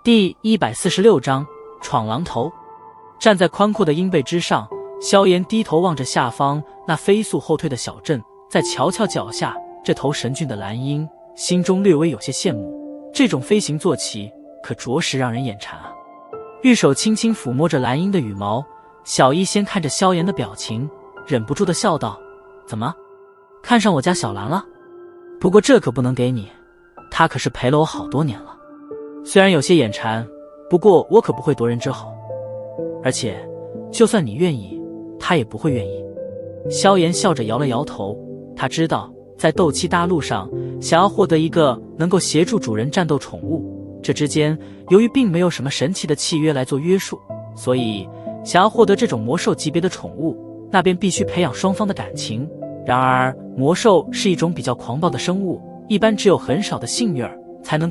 第146章闯狼头。站在宽阔的鹰背之上，萧炎低头望着下方那飞速后退的小镇，再瞧瞧脚下这头神俊的蓝鹰，心中略微有些羡慕。这种飞行坐骑可着实让人眼馋啊！玉手轻轻抚摸着蓝鹰的羽毛，小医仙看着萧炎的表情，忍不住的笑道：“怎么，看上我家小兰了？不过这可不能给你，她可是陪了我好多年了。虽然有些眼馋，不过我可不会夺人之好。而且，就算你愿意，她也不会愿意。”萧炎笑着摇了摇头，他知道，在斗气大陆上，想要获得一个能够协助主人战斗宠物，这之间由于并没有什么神奇的契约来做约束，所以想要获得这种魔兽级别的宠物，那便必须培养双方的感情。然而，魔兽是一种比较狂暴的生物，一般只有很少的幸运儿才能